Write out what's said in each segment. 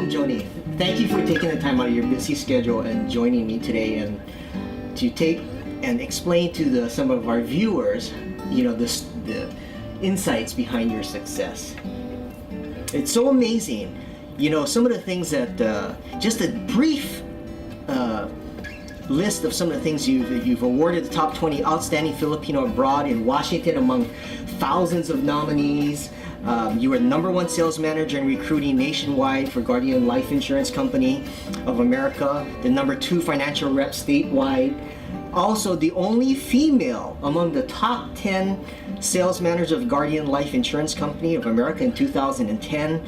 Joni, thank you for taking the time out of your busy schedule and joining me today and to take and explain to some of our viewers, the insights behind your success. It's so amazing, some of the things that, just a brief list of some of the things you've awarded the top 20 outstanding Filipino abroad in Washington among thousands of nominees. You were the #1 sales manager in recruiting nationwide for Guardian Life Insurance Company of America, the #2 financial rep statewide. Also, the only female among the top 10 sales managers of Guardian Life Insurance Company of America in 2010,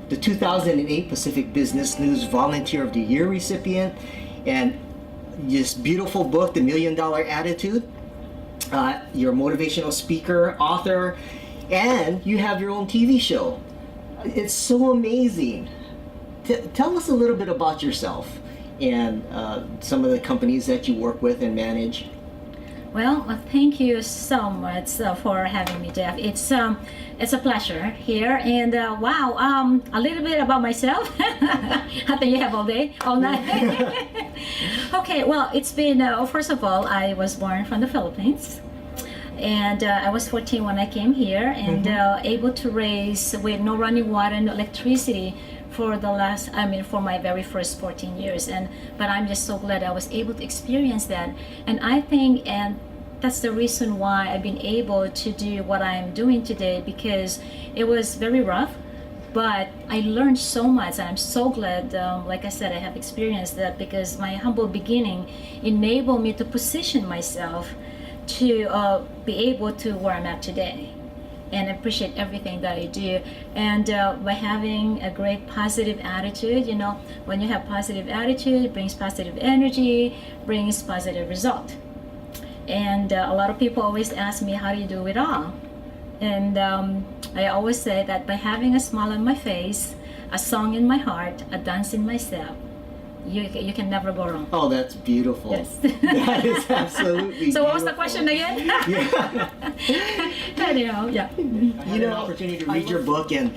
the 2008 Pacific Business News Volunteer of the Year recipient, and this beautiful book, The $1 Million Attitude. You're a motivational speaker, author, and you have your own TV show. It's so amazing. Tell us a little bit about yourself and some of the companies that you work with and manage. Well, thank you so much for having me, Jeff. It's a pleasure here, and wow, a little bit about myself. I think you have all day, all night. Okay, well, it's been first of all, I was born from the Philippines, and I was 14 when I came here, and able to raise with no running water, no electricity for for my very first 14 years. But I'm just so glad I was able to experience that. And I think, and that's the reason why I've been able to do what I'm doing today, because it was very rough, but I learned so much, and I'm so glad, like I said, I have experienced that, because my humble beginning enabled me to position myself to be able to where I'm at today. And appreciate everything that I do. And by having a great positive attitude, when you have positive attitude, it brings positive energy, brings positive result. And a lot of people always ask me, how do you do it all? And I always say that by having a smile on my face, a song in my heart, a dance in my step, you can never go wrong. Oh, that's beautiful. Yes. That is absolutely So what was the question again? Yeah. Anyhow, yeah. I had an opportunity to read your book, and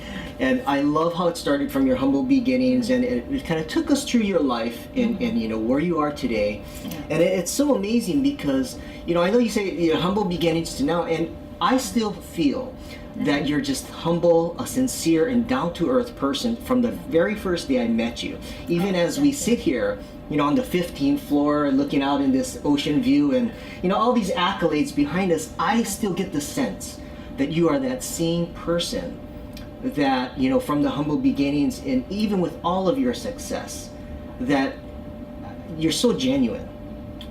I love how it started from your humble beginnings, and it kind of took us through your life and where you are today. Yeah. And it's so amazing because, I know you say humble beginnings to now, and I still feel that you're just humble, a sincere, and down-to-earth person from the very first day I met you. Even as we sit here, on the 15th floor, looking out in this ocean view, and all these accolades behind us, I still get the sense that you are that same person that, from the humble beginnings, and even with all of your success, that you're so genuine.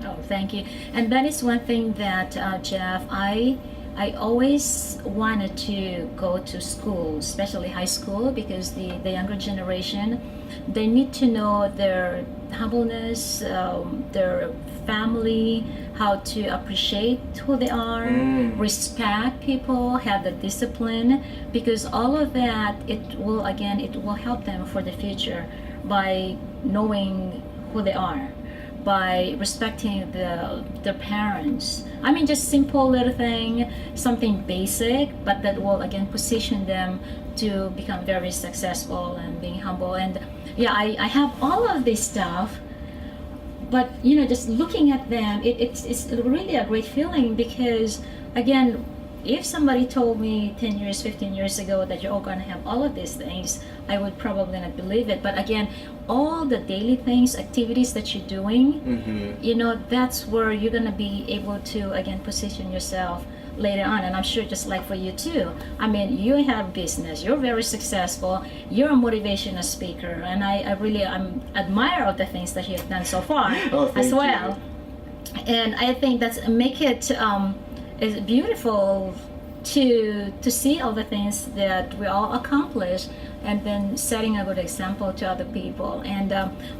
Oh, thank you. And that is one thing that, Jeff, I always wanted to go to school, especially high school, because the younger generation, they need to know their humbleness, their family, how to appreciate who they are, respect people, have the discipline, because all of that, it will help them for the future by knowing who they are, by respecting their parents. I mean, just simple little thing, something basic, but that will again position them to become very successful and being humble. And yeah, I have all of this stuff, but just looking at them, it's really a great feeling, because again, if somebody told me 10 years, 15 years ago that you're all going to have all of these things, I would probably not believe it. But again, all the daily things, activities that you're doing, that's where you're going to be able to, again, position yourself later on. And I'm sure just like for you too. I mean, you have business, you're very successful, you're a motivational speaker, and I'm admire of the things that you have done so far as well. You. And I think that's make it it's beautiful to see all the things that we all accomplish, and then setting a good example to other people. And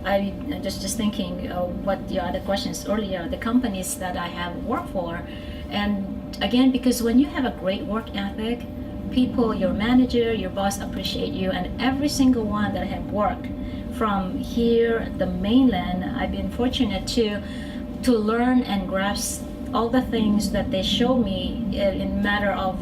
I just thinking what the other questions earlier, the companies that I have worked for, and again, because when you have a great work ethic, people, your manager, your boss appreciate you. And every single one that I have worked from here, the mainland, I've been fortunate to learn and grasp all the things that they show me in matter of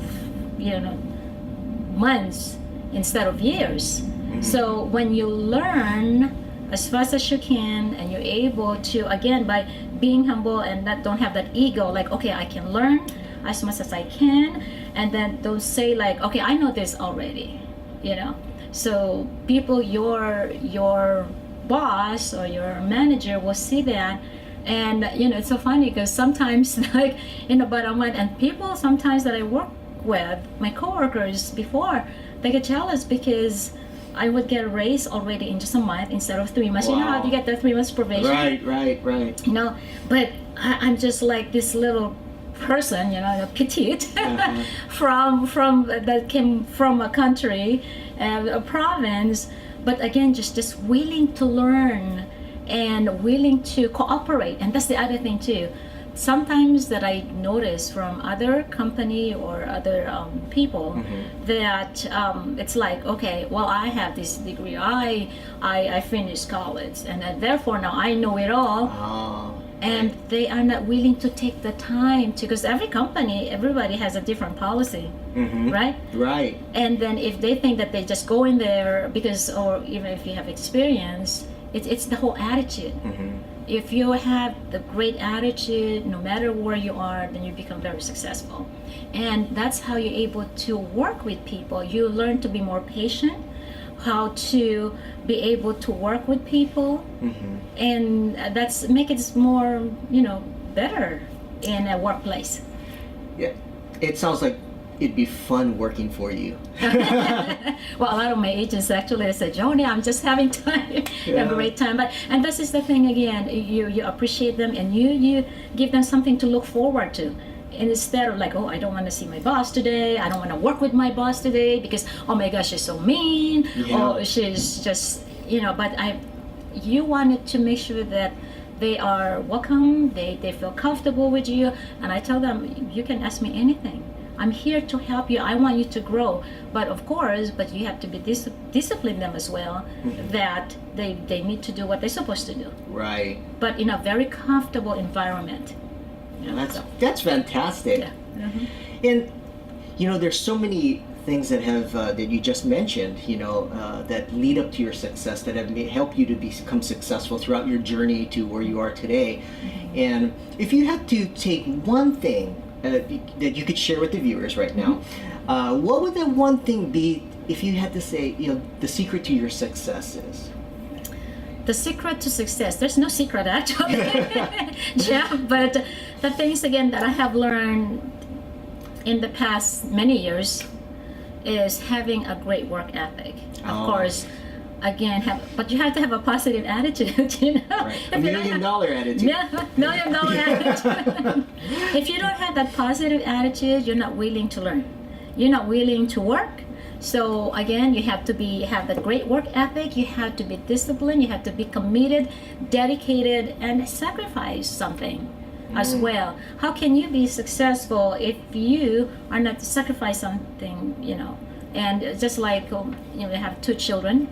months instead of years. So when you learn as fast as you can, and you're able to, again, by being humble and not don't have that ego, like, okay, I can learn as much as I can, and then don't say like, okay, I know this already, you know. So people, your boss or your manager will see that. And you know, it's so funny because sometimes like in the bottom line, and people sometimes that I work with, my coworkers before, they get jealous because I would get a raise already in just a month instead of 3 months. Wow. You know how you get the 3 months probation? Right. You know, but I'm just like this little person, you know, petite, from that came from a country, a province, but again, just willing to learn and willing to cooperate. And that's the other thing too. Sometimes that I notice from other company or other people that it's like, okay, well, I have this degree, I finished college, and therefore now I know it all. And they are not willing to take the time to, because every company, everybody has a different policy, right? Right. And then if they think that they just go in there because, or even if you have experience, it's the whole attitude. If you have the great attitude, no matter where you are, then you become very successful. And that's how you're able to work with people. You learn to be more patient, how to be able to work with people, and that's make it more, you know, better in a workplace. Yeah, it sounds like it'd be fun working for you. Well, a lot of my agents actually said, Joni, I'm just having time, a great time. But and this is the thing again, you appreciate them, and you give them something to look forward to. And instead of like, oh, I don't want to see my boss today, I don't want to work with my boss today because, oh my gosh, she's so mean, or she's just, you know, but you wanted to make sure that they are welcome, they feel comfortable with you. And I tell them, you can ask me anything. I'm here to help you. I want you to grow. But of course, but you have to be discipline them as well, that they need to do what they're supposed to do. Right. But in a very comfortable environment. You know, That's fantastic. Yeah. And you know, there's so many things that have that you just mentioned, you know, that lead up to your success, that have helped you to become successful throughout your journey to where you are today. And if you had to take one thing that you could share with the viewers right now, what would that one thing be if you had to say, you know, the secret to your success is? The secret to success, there's no secret actually, Jeff, but the things again that I have learned in the past many years is having a great work ethic. Of course, again, but you have to have a positive attitude, you know. Right. $1 million attitude. Yeah, $1 million attitude. If you don't have that positive attitude, you're not willing to learn. You're not willing to work. So again, you have to have that great work ethic. You have to be disciplined. You have to be committed, dedicated, and sacrifice something as well. How can you be successful if you are not to sacrifice something, you know? And just like, you know, we have 2 children.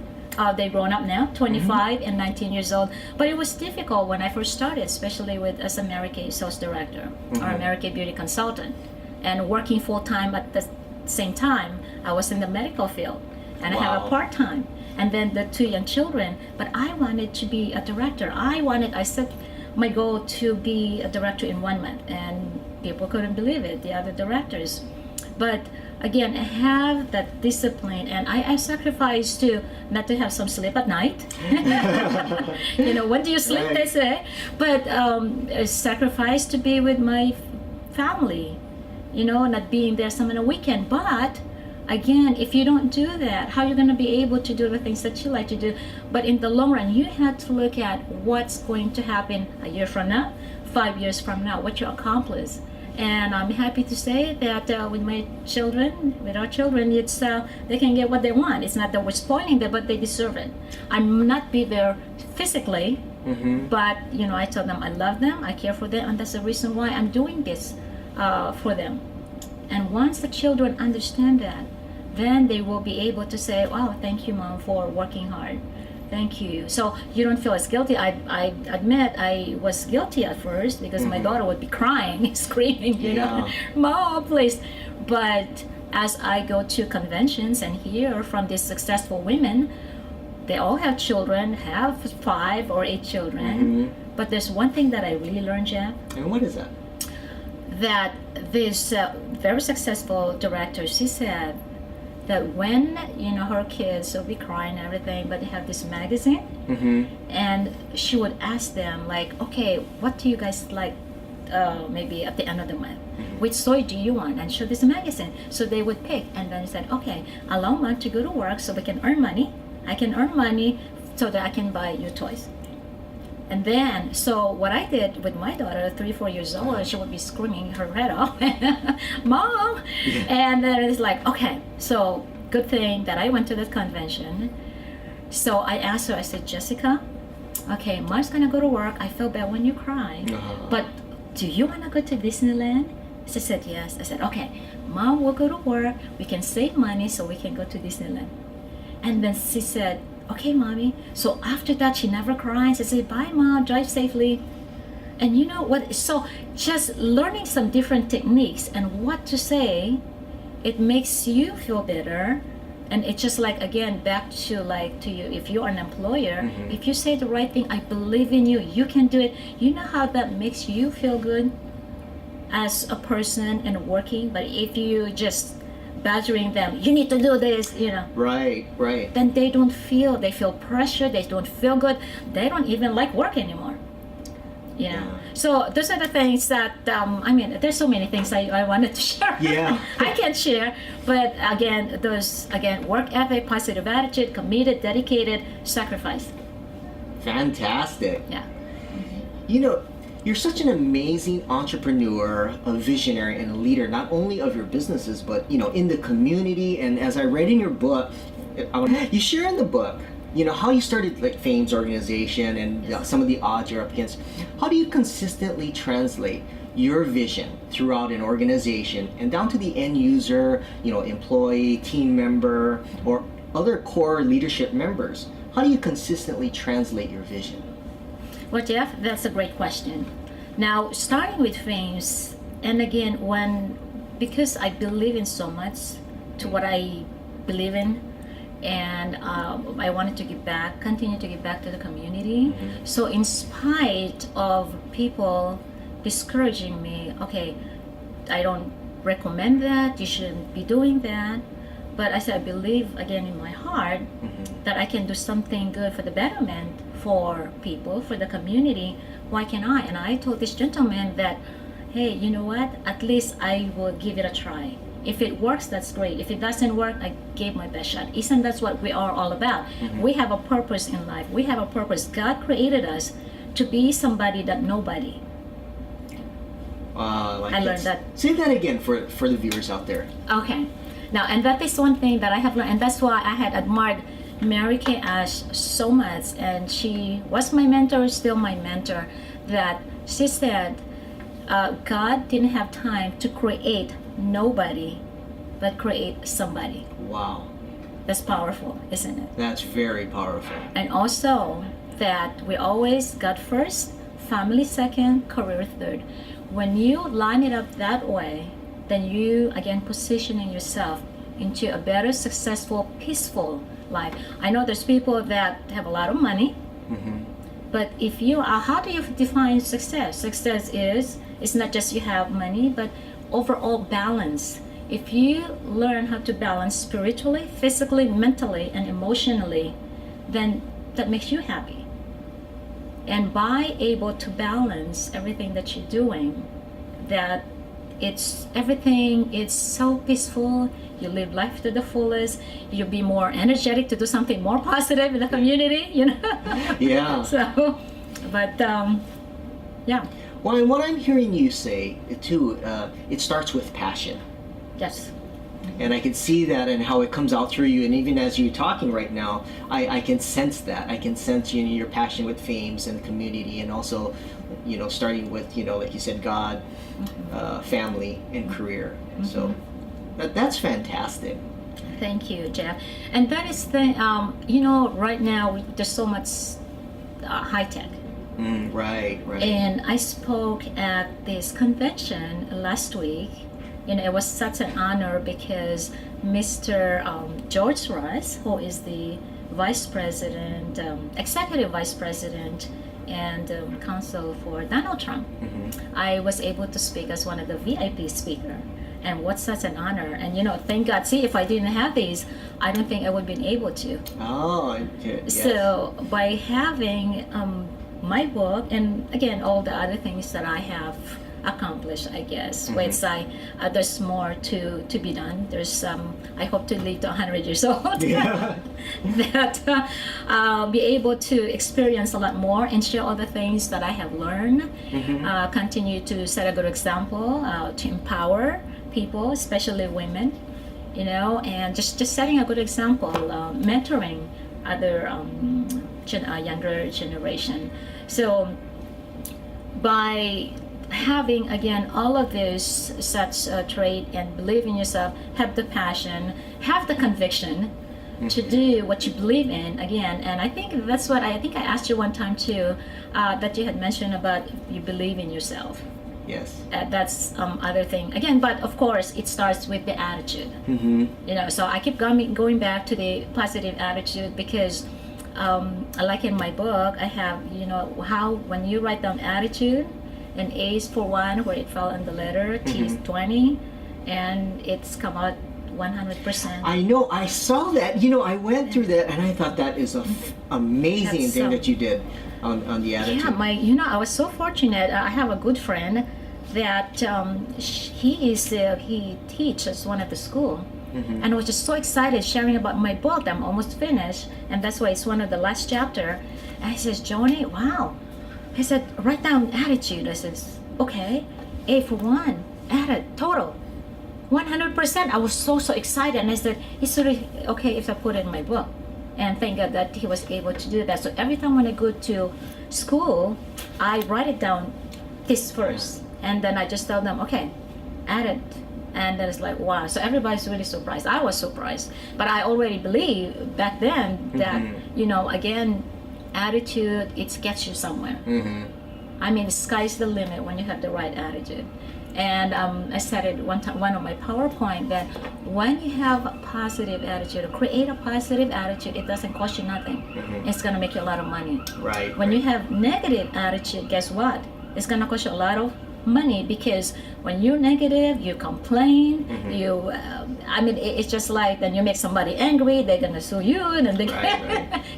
They're grown up now, 25 and 19 years old. But it was difficult when I first started, especially as American sales director or American beauty consultant, and working full time at the same time. I was in the medical field, and I have a part-time, and then the 2 young children. But I wanted to be a director. I set my goal to be a director in 1 month, and people couldn't believe it, the other directors. But again, I have that discipline, and I sacrifice to not to have some sleep at night. You know, when do you sleep, Right. they say. But I sacrifice to be with my family, you know, not being there some on a weekend. But again, if you don't do that, how are you going to be able to do the things that you like to do? But in the long run, you have to look at what's going to happen a year from now, 5 years from now, what you accomplish. And I'm happy to say that with our children, it's they can get what they want. It's not that we're spoiling them, but they deserve it. I may not be there physically, but you know, I tell them I love them, I care for them, and that's the reason why I'm doing this for them. And once the children understand that, then they will be able to say, wow, thank you, Mom, for working hard. Thank you. So you don't feel as guilty. I admit I was guilty at first because my daughter would be crying, screaming, you know, Mom, please. But as I go to conventions and hear from these successful women they all have children, have 5 or 8 children. But there's one thing that I really learned, Jeff. And what is that? That this very successful director, she said that when her kids will be crying and everything, but they have this magazine, and she would ask them like, okay, what do you guys like? Maybe at the end of the month, which toy do you want? And show this magazine. So they would pick, and then said, okay, allow me to go to work so we can earn money. I can earn money so that I can buy you toys. And then, so what I did with my daughter, 3-4 years old, she would be screaming her head off, Mom! And then it's like, okay, so good thing that I went to that convention. So I asked her, I said, Jessica, okay, Mom's gonna go to work. I feel bad when you cry, but do you wanna go to Disneyland? She said, yes. I said, okay, Mom will go to work. We can save money so we can go to Disneyland. And then she said, okay, Mommy. So after that, she never cries. I said, bye, Mom, drive safely. And you know what? So just learning some different techniques and what to say, it makes you feel better. And it's just like, again, back to you, if you're an employer, if you say the right thing, I believe in you, you can do it. You know how that makes you feel good as a person and working. But if you just badgering them, you need to do this, Right. then they feel pressure, they don't feel good, they don't even like work anymore. So those are the things that there's so many things I wanted to share. I can't share, but again, work ethic, positive attitude, committed, dedicated, sacrifice. Fantastic. You're such an amazing entrepreneur, a visionary, and a leader, not only of your businesses, but in the community. And as I read in your book, you share in the book, how you started like Fame's organization and some of the odds you're up against. How do you consistently translate your vision throughout an organization and down to the end user, employee, team member, or other core leadership members? How do you consistently translate your vision? Well, Jeff, that's a great question. Now, starting with Fames, and again, because I believe in so much to what I believe in, and I wanted to continue to give back to the community. So in spite of people discouraging me, okay, I don't recommend that, you shouldn't be doing that, but I said I believe again in my heart that I can do something good for the betterment for people, for the community. Why can't I? And I told this gentleman that, hey, you know what? At least I will give it a try. If it works, that's great. If it doesn't work, I gave my best shot. Isn't that what we are all about? We have a purpose in life. We have a purpose. God created us to be somebody that nobody. I learned that. Say that again for the viewers out there. Okay. Now, and that is one thing that I have learned, and that's why I had admired Mary Kay Ash so much, and she was my mentor, still my mentor, that she said God didn't have time to create nobody, but create somebody. Wow. That's powerful, isn't it? That's very powerful. And also that we always God first, family second, career third. When you line it up that way, then you again positioning yourself into a better, successful, peaceful life. I know there's people that have a lot of money, but if you are, how do you define success? Success is, it's not just you have money, but overall balance. If you learn how to balance spiritually, physically, mentally, and emotionally, then that makes you happy. And by able to balance everything that you're doing, that it's so peaceful, you live life to the fullest, you'll be more energetic to do something more positive in the community, Yeah. So, but yeah. Well, and what I'm hearing you say too, it starts with passion. Yes. And I can see that and how it comes out through you. And even as you're talking right now, I can sense that. I can sense your passion with Fames and the community, and also, starting with, like you said, God, family, and career. So that's fantastic. Thank you, Jeff. And that is the, right now there's so much high tech. Right. And I spoke at this convention last week. It was such an honor because Mr. George Russ, who is the vice president, executive vice president, and counsel for Donald Trump. I was able to speak as one of the VIP speaker. And what's such an honor. And thank God, see, if I didn't have these, I don't think I would have been able to. Oh, okay. Yes. So by having my book, and again, all the other things that I have accomplished, I guess, which there's more to be done. There's I hope to live to 100 years old. Yeah. That be able to experience a lot more and share all the things that I have learned. Continue to set a good example, to empower people, especially women, and just setting a good example, mentoring other younger generation. So by having again all of this such trait and believe in yourself, have the passion, have the conviction to do what you believe in again. And I think that's what I asked you one time too, that you had mentioned about you believe in yourself. Yes. That's other thing again, but of course it starts with the attitude. So I keep going back to the positive attitude because like in my book I have how when you write down attitude, and A is for 1 where it fell in the letter, T is 20, and it's come out 100%. I know, I saw that. I went through that and I thought that is a amazing thing that you did on the attitude. Yeah, I was so fortunate. I have a good friend that he teaches one at the school. And I was just so excited sharing about my book. I'm almost finished, and that's why it's one of the last chapter. And he says, Joni, wow. He said, write down attitude. I said, okay. A for 1, added, total, 100%. I was so excited. And I said, it's really okay if I put it in my book. And thank God that he was able to do that. So every time when I go to school, I write it down this first. And then I just tell them, okay, add it. And then it's like, wow. So everybody's really surprised. I was surprised. But I already believe back then that, again, attitude, it gets you somewhere. I mean, the sky's the limit when you have the right attitude. And I said it one time, one of my PowerPoint, that when you have a positive attitude, create a positive attitude, it doesn't cost you nothing. It's going to make you a lot of money. Right. When you have negative attitude, guess what? It's going to cost you a lot of money, because when you're negative, you complain, it's just like then you make somebody angry, they're gonna sue you, and then they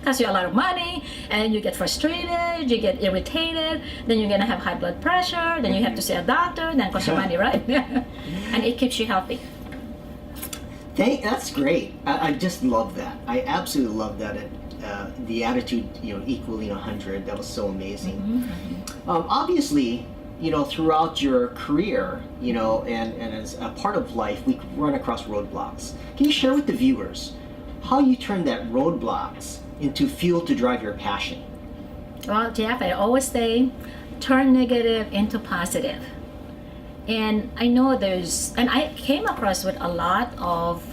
cost you a lot of money, and you get frustrated, you get irritated, then you're gonna have high blood pressure, then you have to see a doctor, then cost you money, right? And it keeps you healthy. That's great. I just love that. I absolutely love that. The attitude, equaling 100. That was so amazing. Obviously, throughout your career, and as a part of life, we run across roadblocks. Can you share with the viewers how you turn that roadblocks into fuel to drive your passion? Well, Jeff, I always say, turn negative into positive. And I know and I came across with a lot of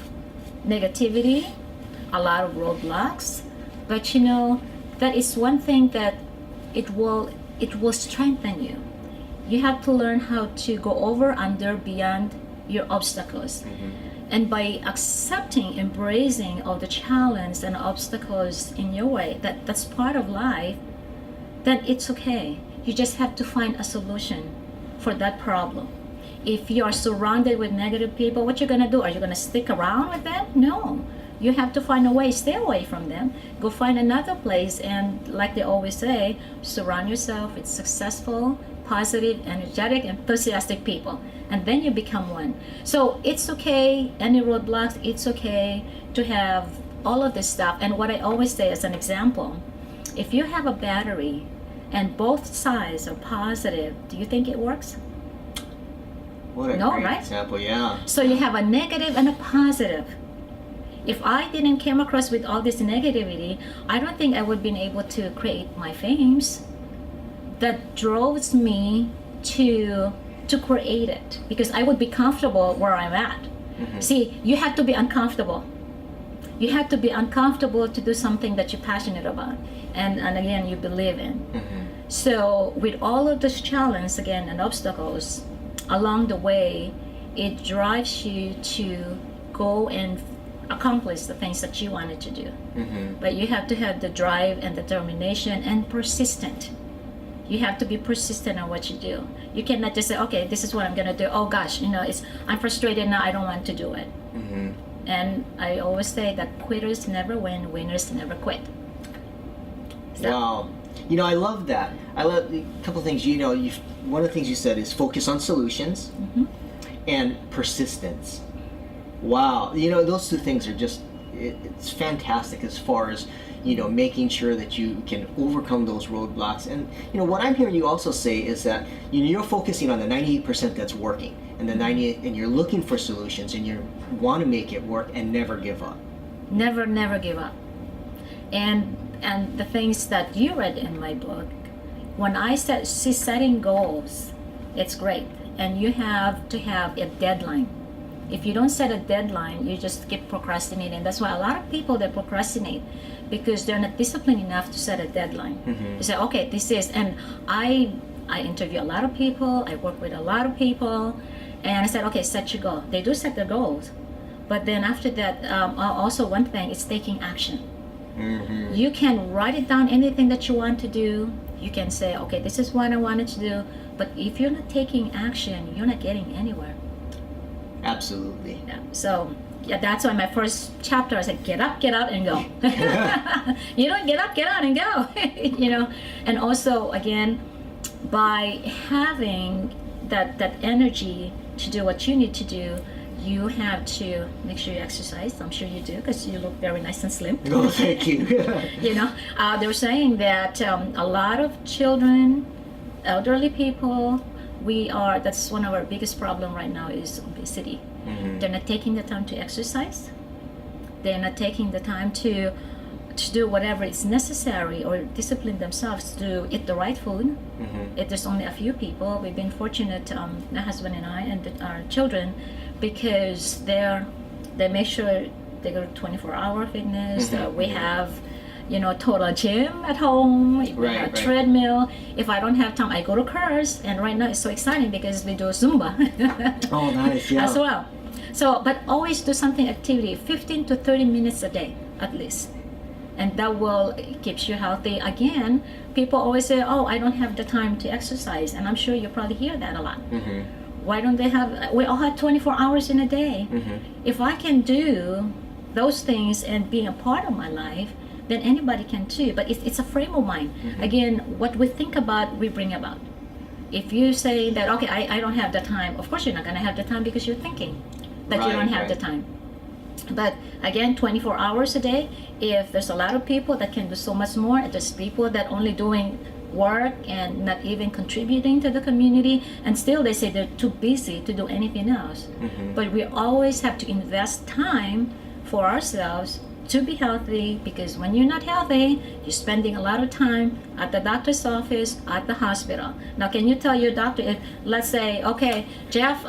negativity, a lot of roadblocks, but that is one thing that it will strengthen you. You have to learn how to go over, under, beyond your obstacles. And by accepting, embracing all the challenge and obstacles in your way, that's part of life, then it's okay. You just have to find a solution for that problem. If you are surrounded with negative people, what you're going to do? Are you going to stick around with them? No. You have to find a way, stay away from them, go find another place, and like they always say, surround yourself with successful, positive, energetic, enthusiastic people, and then you become one. So it's okay, any roadblocks, it's okay to have all of this stuff. And what I always say as an example, if you have a battery and both sides are positive, do you think it works? What a great example, yeah. So you have a negative and a positive. If I didn't came across with all this negativity, I don't think I would have been able to create my fames. That drove me to create it, because I would be comfortable where I'm at. See, you have to be uncomfortable. You have to be uncomfortable to do something that you're passionate about, and again, you believe in. So with all of those challenges, again, and obstacles along the way, it drives you to go and accomplish the things that you wanted to do. Mm-hmm. But you have to have the drive and determination and persistent. You have to be persistent on what you do. You cannot just say, okay, this is what I'm gonna do. Oh gosh, I'm frustrated now, I don't want to do it. Mm-hmm. And I always say that quitters never win, winners never quit. So, Wow. I love that. I love a couple of things. One of the things you said is focus on solutions mhm. and persistence. Wow. Those two things are just, it's fantastic as far as, making sure that you can overcome those roadblocks. And, what I'm hearing you also say is that you're focusing on the 98% that's working and the 98, and you're looking for solutions and you want to make it work and never give up. Never give up. And the things that you read in my book, when I said setting goals, it's great. And you have to have a deadline. If you don't set a deadline, you just keep procrastinating. That's why a lot of people, they procrastinate because they're not disciplined enough to set a deadline. Mm-hmm. You say, okay, this is, and I interview a lot of people, I work with a lot of people, and I said, okay, set your goal. They do set their goals. But then after that, also one thing is taking action. Mm-hmm. You can write it down, anything that you want to do. You can say, okay, this is what I wanted to do. But if you're not taking action, you're not getting anywhere. Absolutely. Yeah. So that's why my first chapter I said, get up and go. Get up and go. And also again, by having that there to do what you need to do, you have to make sure you exercise. I'm sure you do because you look very nice and slim. Oh, thank you. They're saying that a lot of children, elderly people, that's one of our biggest problem right now is obesity. Mm-hmm. They're not taking the time to exercise. They're not taking the time to do whatever is necessary or discipline themselves to eat the right food. Mm-hmm. If there's only a few people, we've been fortunate, my husband and I and our children, because they make sure they go to 24-hour fitness. Mm-hmm. We have total gym at home. We have a treadmill. If I don't have time, I go to Curse. And right now it's so exciting because we do Zumba. Oh, nice, yeah. As well. So, but always do something activity, 15 to 30 minutes a day at least. And that will keeps you healthy. Again, people always say, oh, I don't have the time to exercise. And I'm sure you probably hear that a lot. Mm-hmm. Why don't they have, we all have 24 hours in a day. Mm-hmm. If I can do those things and be a part of my life, then anybody can too. But it's a frame of mind. Mm-hmm. Again, what we think about, we bring about. If you say that, okay, I don't have the time, of course you're not going to have the time because you're thinking that you don't have the time. But again, 24 hours a day, if there's a lot of people that can do so much more, and there's people that only doing work and not even contributing to the community, and still they say they're too busy to do anything else. Mm-hmm. But we always have to invest time for ourselves to be healthy, because when you're not healthy, you're spending a lot of time at the doctor's office, at the hospital. Now, can you tell your doctor, if, let's say, okay, Jeff,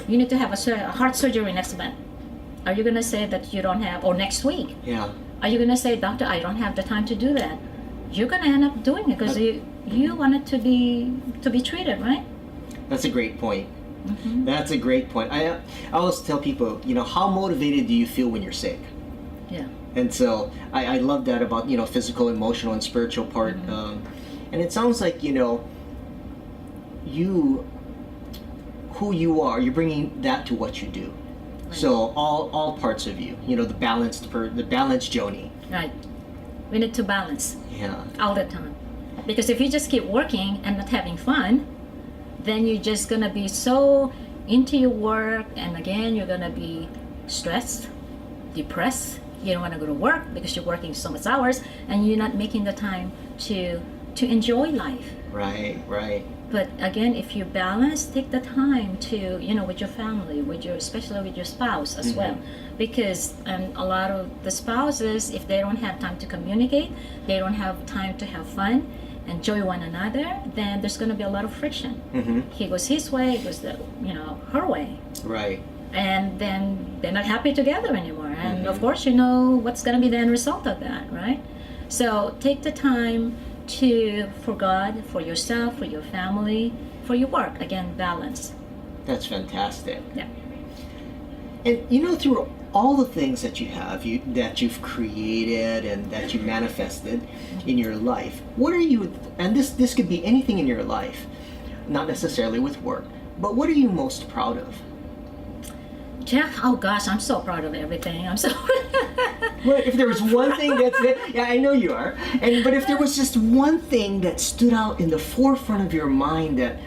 you need to have a heart surgery next month. Are you going to say that you don't have, or next week? Yeah. Are you going to say, doctor, I don't have the time to do that? You're going to end up doing it because you want it to be treated, right? That's a great point. Mm-hmm. That's a great point. I always tell people, how motivated do you feel when you're sick? Yeah. And so I love that about, physical, emotional, and spiritual part. Mm-hmm. And it sounds like, who you are, you're bringing that to what you do. Right. So all parts of you, the balanced Joni. Right. We need to balance. Yeah. All the time. Because if you just keep working and not having fun, then you're just going to be so into your work, and again, you're going to be stressed, depressed. You don't want to go to work because you're working so much hours and you're not making the time to enjoy life. Right. But again, if you balance, take the time to, with your family, especially with your spouse as well. Because a lot of the spouses, if they don't have time to communicate, they don't have time to have fun, enjoy one another, then there's going to be a lot of friction. Mm-hmm. He goes his way, it goes her way. Right. And then they're not happy together anymore. And of course, what's going to be the end result of that, right? So take the time for God, for yourself, for your family, for your work. Again, balance. That's fantastic. Yeah. And through all the things that you have, that you've created and that you manifested in your life, what are you, and this could be anything in your life, not necessarily with work, but what are you most proud of? Jeff, oh gosh, I'm so proud of everything. I'm so. Well, if there was one thing yeah, I know you are. But if there was just one thing that stood out in the forefront of your mind that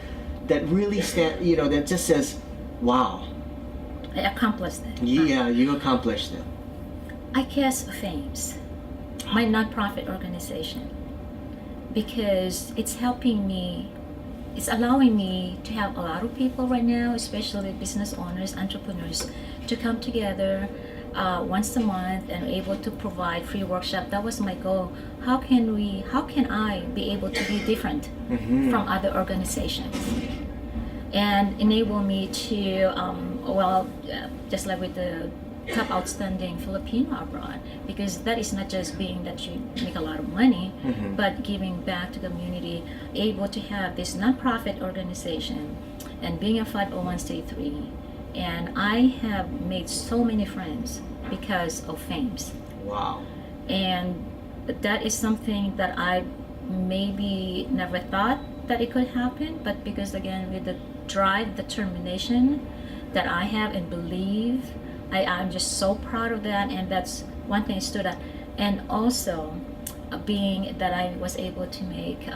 really that just says, wow. I accomplished it. Yeah, you accomplished it. I guess FAMES, my nonprofit organization, because it's helping me. It's allowing me to have a lot of people right now, especially business owners, entrepreneurs, to come together once a month and able to provide free workshop. That was my goal. How can I be able to be different from other organizations and enable me to, just like with the top outstanding Filipino abroad, because that is not just being that you make a lot of money, but giving back to the community, able to have this nonprofit organization and being a 501c3. And I have made so many friends because of FAMES. Wow. And that is something that I maybe never thought that it could happen, but because again, with the drive, determination that I have and believe, I'm just so proud of that, and that's one thing that stood out. And also, being that I was able to make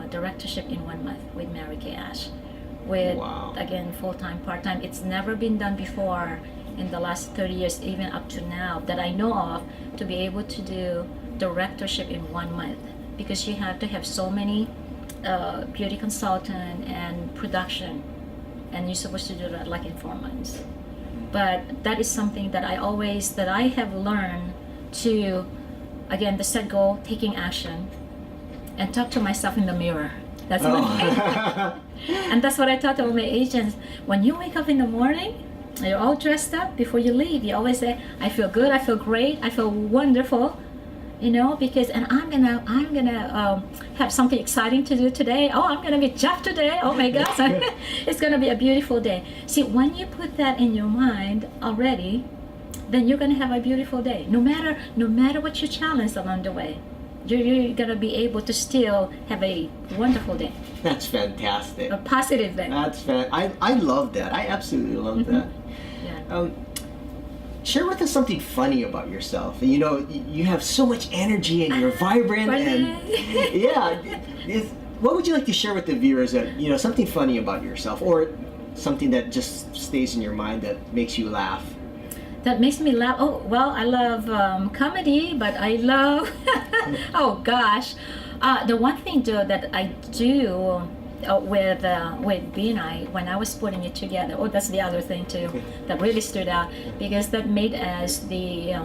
directorship in 1 month with Mary Kay Ash, with again full-time, part-time. It's never been done before in the last 30 years, even up to now, that I know of, to be able to do directorship in 1 month, because you have to have so many beauty consultant and production, and you're supposed to do that like in 4 months. But that is something that I have learned to, again, the set goal, taking action, and talk to myself in the mirror. That's one thing. And that's what I taught all my agents. When you wake up in the morning, you're all dressed up before you leave. You always say, I feel good, I feel great, I feel wonderful. Because I'm gonna have something exciting to do today. Oh, I'm gonna meet Jeff today. Oh my gosh, it's gonna be a beautiful day. See, when you put that in your mind already, then you're gonna have a beautiful day. No matter what you challenge along the way, you're gonna be able to still have a wonderful day. That's fantastic. A positive day. I love that. I absolutely love that. Yeah. Share with us something funny about yourself. You have so much energy and you're vibrant. What would you like to share with the viewers that, something funny about yourself, or something that just stays in your mind that makes you laugh? That makes me laugh. Oh, well, I love comedy, but I love, oh gosh. The one thing though that I do with BNI, when I was putting it together, that's the other thing too that really stood out, because that made us the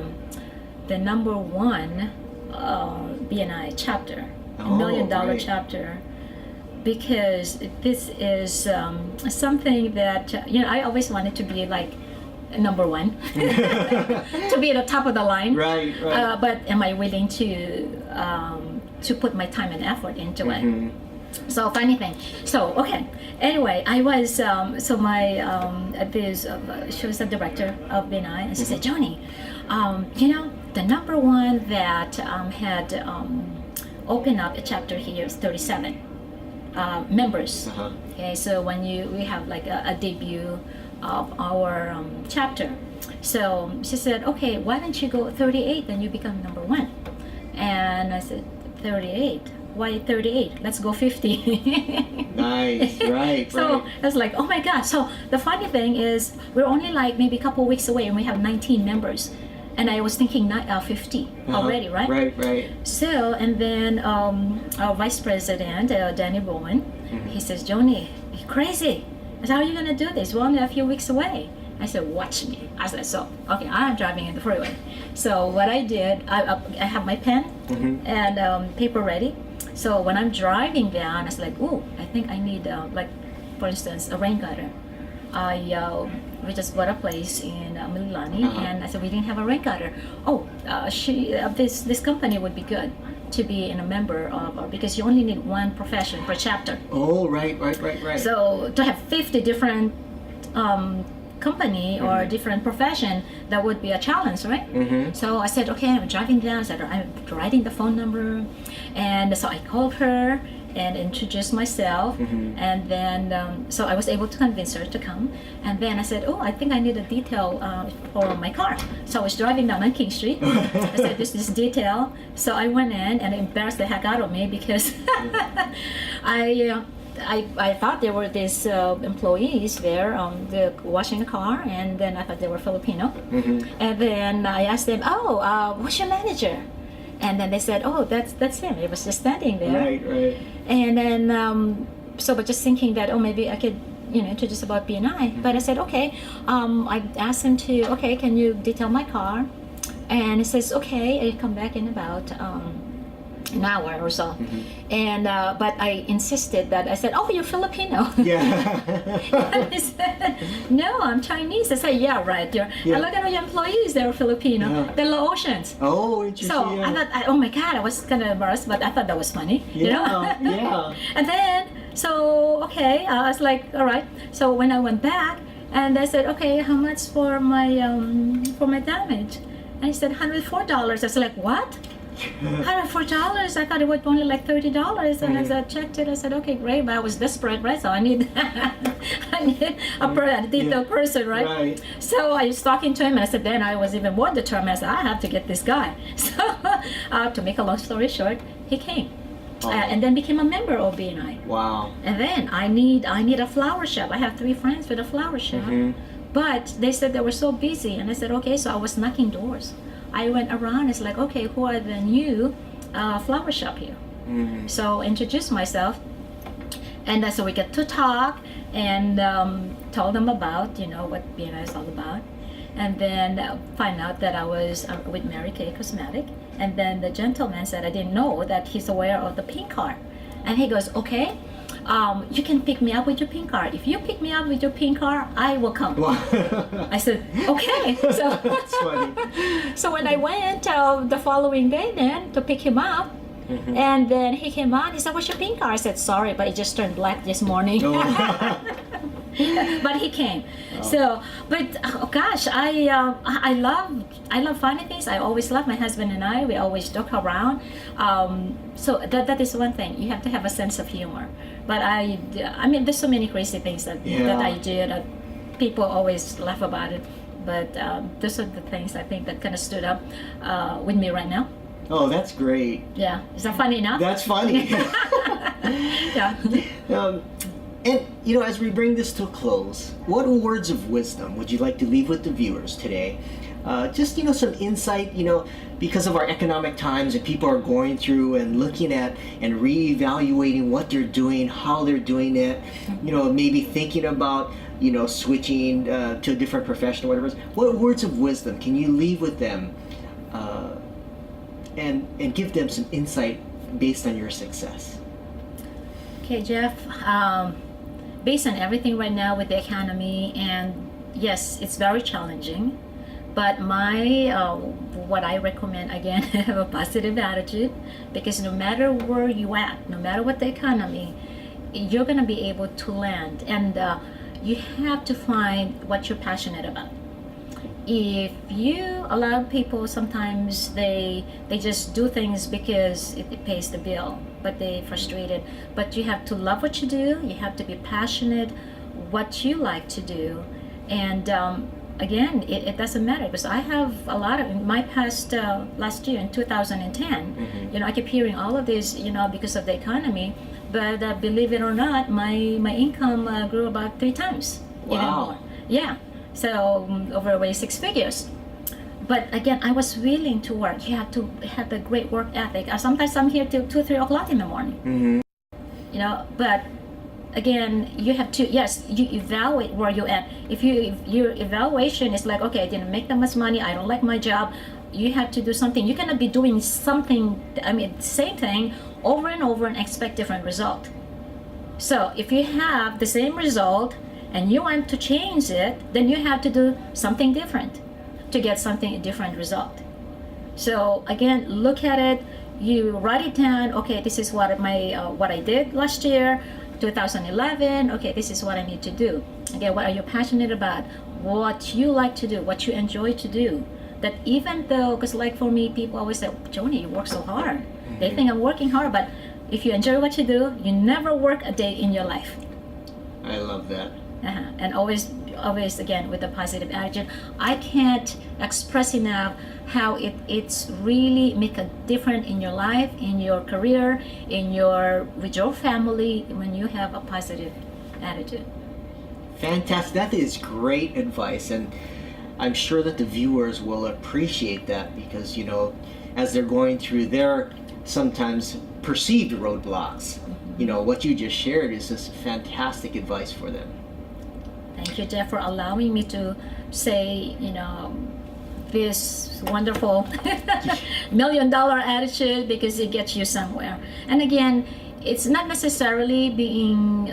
number one BNI chapter, $1 million chapter, because this is something that I always wanted to be like number one, to be at the top of the line. Right. But am I willing to put my time and effort into it? So funny thing. So okay. Anyway, I was she was the director of BNI, and she said, Joni, the number one that had opened up a chapter here is 37 members. Okay, so when we have like a debut of our chapter. So she said, okay, why don't you go 38, then you become number one. And I said, 38? Why 38? Let's go 50. Nice, right. So I was like, oh my God. So the funny thing is, we're only like maybe a couple weeks away, and we have 19 members. And I was thinking 50 already, right? Right. So, and then our vice president, Danny Bowen, he says, Joni, you're crazy. I said, how are you going to do this? We're only a few weeks away. I said, watch me. I said, so, okay, I'm driving in the freeway. So what I did, I have my pen and paper ready. So when I'm driving down, I was like, ooh, I think I need, like, for instance, a rain gutter. We just bought a place in Mililani, and I said, we didn't have a rain gutter. Oh, this company would be good to be in a member of, because you only need one profession per chapter. Oh, right. So to have 50 different company or different profession, that would be a challenge, right? So I said, okay, I'm driving down. I said, I'm writing the phone number, and so I called her and introduced myself, and then so I was able to convince her to come. And then I said, oh, I think I need a detail for my car. So I was driving down on King Street. I said, this detail. So I went in, and it embarrassed the heck out of me because I thought there were these employees there they're washing the car, and then I thought they were Filipino. And then I asked them, oh, what's your manager? And then they said, oh, that's him. He was just standing there. Right. And then, but just thinking that, oh, maybe I could, introduce about BNI. But I said, okay. I asked him to, okay, can you detail my car? And he says, okay. I come back in about an hour or so. And but I insisted that I said, oh, you're Filipino. Yeah. And he said, no, I'm Chinese. I said, yeah, right. I look at all your employees, they're Filipino. Yeah. They're Laotians. Oh, interesting. So I thought, oh my God, I was kind of embarrassed, but I thought that was funny. Yeah. And then, okay, I was like, all right. So when I went back, and they said, okay, how much for my damage? And he said, $104. I was like, what? $104? I thought it was only like $30. And as I checked it, I said, okay, great. But I was desperate, right? So I need a detailed person, right? So I was talking to him, and I said, then I was even more determined. I said, I have to get this guy. So to make a long story short, he came. And then became a member of BNI. Wow. And then I need a flower shop. I have 3 friends with a flower shop. But they said they were so busy. And I said, okay, so I was knocking doors. I went around, it's like, okay, who are the new flower shop here? So introduced myself, and so we get to talk, and told them about, what BNI is all about. And then find out that I was with Mary Kay Cosmetic. And then the gentleman said, I didn't know that he's aware of the pink card. And he goes, okay, you can pick me up with your pink card. If you pick me up with your pink card, I will come. I said, okay. So that's funny. So when I went the following day then to pick him up, and then he came on, he said, what's your pink card? I said, sorry, but it just turned black this morning. But he came. So, but oh gosh, I love funny things. I always love my husband and I. We always joke around. So that is one thing. You have to have a sense of humor. But I mean, there's so many crazy things that I do that people always laugh about it. But those are the things I think that kind of stood up with me right now. Oh, that's great. Yeah, is that funny enough? That's funny. Yeah. And as we bring this to a close, what words of wisdom would you like to leave with the viewers today? Just some insight, because of our economic times and people are going through and looking at and reevaluating what they're doing, how they're doing it, maybe thinking about switching to a different profession or whatever. What words of wisdom can you leave with them and give them some insight based on your success? Okay, Jeff, based on everything right now with the economy, and yes, it's very challenging, but what I recommend, again, have a positive attitude, because no matter where you at, no matter what the economy, you're going to be able to land, and you have to find what you're passionate about. A lot of people sometimes they just do things because it pays the bill, but they're frustrated. But you have to love what you do. You have to be passionate what you like to do, and again, it doesn't matter, because I have a lot of in my past last year in 2010. I keep hearing all of this, because of the economy. But believe it or not, my income grew about 3 times. Wow. Yeah. So over 6 figures. But again, I was willing to work. You have to have the great work ethic. Sometimes I'm here till 2, 3 o'clock in the morning. But again, you have to, yes, you evaluate where you're at. If your evaluation is like, okay, I didn't make that much money, I don't like my job, you have to do something. You cannot be doing something, same thing over and over and expect different result. So if you have the same result and you want to change it, then you have to do something different to get a different result. So again, look at it, you write it down. Okay, this is what I did last year. 2011, okay, this is what I need to do. Okay, what are you passionate about? What you like to do, what you enjoy to do. That even though, because like for me, people always say, Joni, you work so hard. They think I'm working hard, but if you enjoy what you do, you never work a day in your life. I love that. And always again with a positive attitude. I can't express enough how it's really make a difference in your life, in your career, with your family when you have a positive attitude. Fantastic. That is great advice, and I'm sure that the viewers will appreciate that because, you know, as they're going through their sometimes perceived roadblocks, you know, what you just shared is just fantastic advice for them. Thank you, Jeff, for allowing me to say, you know, this wonderful $1 million attitude, because it gets you somewhere. And again, it's not necessarily become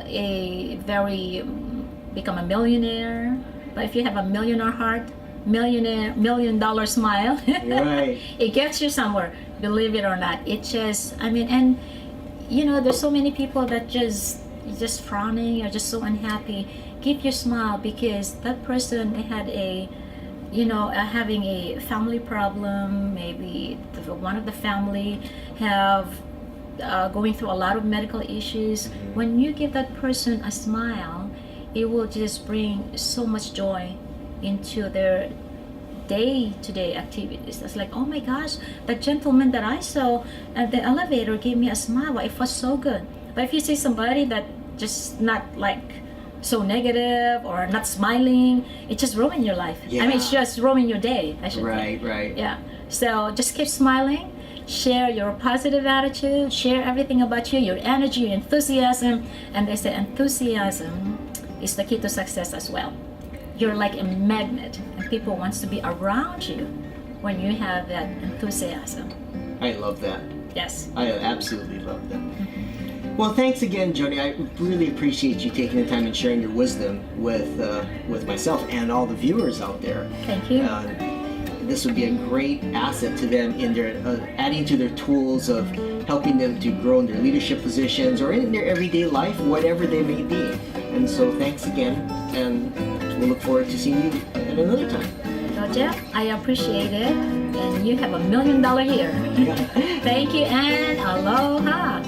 a millionaire, but if you have a millionaire heart, $1 million smile, Right. it gets you somewhere. Believe it or not, it just, I mean, and you know, there's so many people that just frowning or just so unhappy. Give your smile, because that person had having a family problem. Maybe one of the family have going through a lot of medical issues. When you give that person a smile, it will just bring so much joy into their day-to-day activities. It's like, oh my gosh, that gentleman that I saw at the elevator gave me a smile. It was so good. But if you see somebody that just not like so negative or not smiling, it just ruin your life. Yeah. I mean, it's just ruin your day, I should say. Right. Yeah. So just keep smiling, share your positive attitude, share everything about you, your energy, your enthusiasm. And they say enthusiasm is the key to success as well. You're like a magnet, and people wants to be around you when you have that enthusiasm. I love that. Yes. I absolutely love that. Well, thanks again, Joni. I really appreciate you taking the time and sharing your wisdom with myself and all the viewers out there. Thank you. This would be a great asset to them in their adding to their tools of helping them to grow in their leadership positions or in their everyday life, whatever they may be. And so, thanks again, and we'll look forward to seeing you at another time. So, Jeff, I appreciate it, and you have $1 million year. Yeah. Thank you, and aloha.